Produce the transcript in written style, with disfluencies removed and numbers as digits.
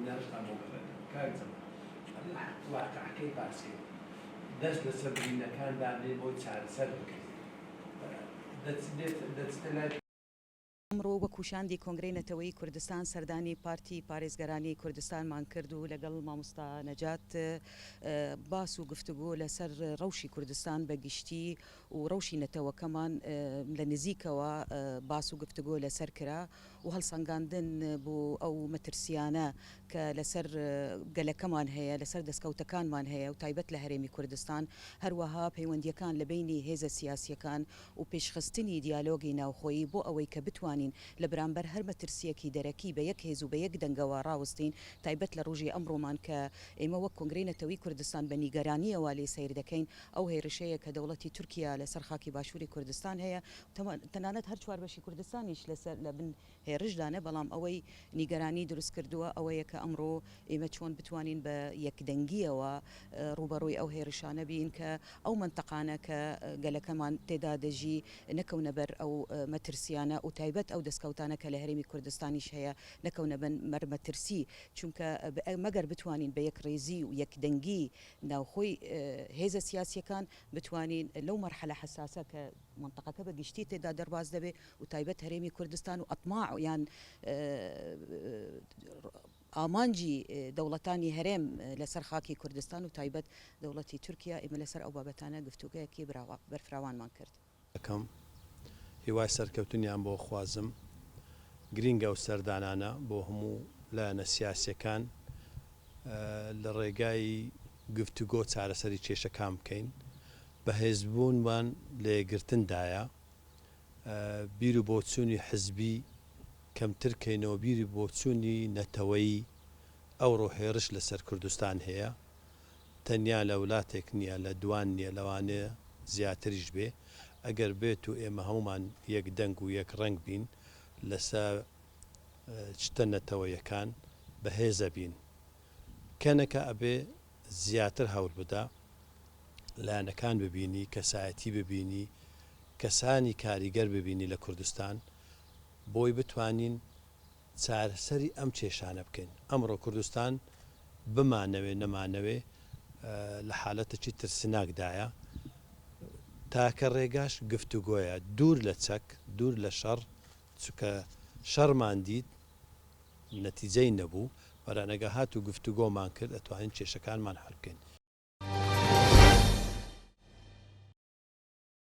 ناشتان بۆ کارزم واقعەکەی باسی دەست لەسەر بڕینەکاندا لێ بۆی چارەسەر بکەین دەچتە لای ئەمڕۆ وەکو شاندی کۆنگرەی نەتەوەیی کوردستان سەردانی پارتی پارێزگەرانی کوردستانمان کرد و لەگەڵ مامۆستا نەجات باس و گفتوگۆ لەسەر ڕەوشی کوردستان بەگشتی و ڕەوشی نەتەوەکەمان لە نزیکەوە باس و گفتوگۆ لەسەر کرا و هەڵسەنگاندن بۆ ئەو مەترسیانە کە لەسەر گەلەکەمان هەیە لەسەر دەستکەوتەکانمان هەیە و تایبەت لە هەرێمی کوردستان هەروەها پەیوەندیەکان لە بینی هێزە سیاسیەکان و پێشخستنی دیالۆگی ناوخۆیی بۆ ئەوەی کە بتوانین لە بەرامبەر هەر مەترسیەکی دەرەکی بە یەک هێز و بە یەک دەنگەوە ڕاوستین تایبەت لە ڕۆژی ئەمڕۆمان کە ئێمە وەک کۆنگرەی نەتەوەیی کوردستان بە نیگەرانیەوە لێ سەیر دەکەین ئەو هێرشەیە کە دەوڵەتی تورکیا لەسەر خاکی باشووری کوردستان هەیە تەنانەت هەر چوار بەشی کوردستانیش لەسەر لە بن هێرشدانە بەڵام ئەوەی نیگەرانی دروست کردووە ئەوەیە کە ئەمڕۆ ئێمە چۆن بتوانین بە یەکدەنگیەوە ڕوبەڕووی ئەو هێرشانە بین کە ئەو منتەقانە کە گەلەکەمان تێدا دەژی نەکەونە بەر ئەو مەترسیانە و تایبەت ئەو دەستکەوتانە کە لە هەرێمی کوردستانیش هەیە نەکەونە بن مەرمەترسی چونکە مەگەر بتوانین بە یەک ڕێزی و یەکدەنگی ناوخۆی هێزە سیاسیەکان بتوانین لەو مەرحەلە حساسە کە منتەقەکە بە گشتی تێدا دەرباز دەبێ و تایبەت هەرێمی کوردستان و ئەطماع یان ئامانجی دەوڵەتانی هەرێم لەسەر خاکی کوردستان و تایبەت دەوڵەتی تورکیا ئێمە لەسەر ئەو بابەتانە گفتوگەیەکی بەرفراوانمان کرد. هیوای سەرکەوتنیان بۆ خوازم گرینگە و سەردانانە بۆ هەموو لایەنە سیاسیەکان لە ڕێگای گفتوگۆ چارەسەری کێشەکان بکەین بەهێزبوونمان لە یەکگرتندایە بیر و بۆچوونی حزبی کەمترکەینەوە بیری بۆچوونی نەتەوەیی ئەوڕۆ هێرش لەسەر کوردستان هەیە تەنیا لە وڵاتێک نییە لە دوان نییە لەوانەیە زیاتریش بێ ئەگەر بێت و ئێمە هەمومان یەک دەنگ و یەک ڕنگ بین لەسەر شتە نەتەوەیەکان بەهێزە بین کەنەکە ئەبێ زیاتر هەوڵ بدە لایەنەکان ببینی کەسایەتی ببینی کەسانی کاریگەر ببینی لە کوردستان بۆی بتوانین چارەسەری ئەم کێشانە بکەین ئەمڕۆ کوردستان بمانەوێ نەمانەوێ لە حالەتێکی ترسناکدایە تاکە ڕێگاش گفتوگۆیە دوور لە چەک دوور لە شەڕ چونکە شەڕمان دیت نەتیجەی نەبوو بەرانەگە هات و گفتوگۆمان کرد ئەتوانین کێشەکانمان هەڵ بکەین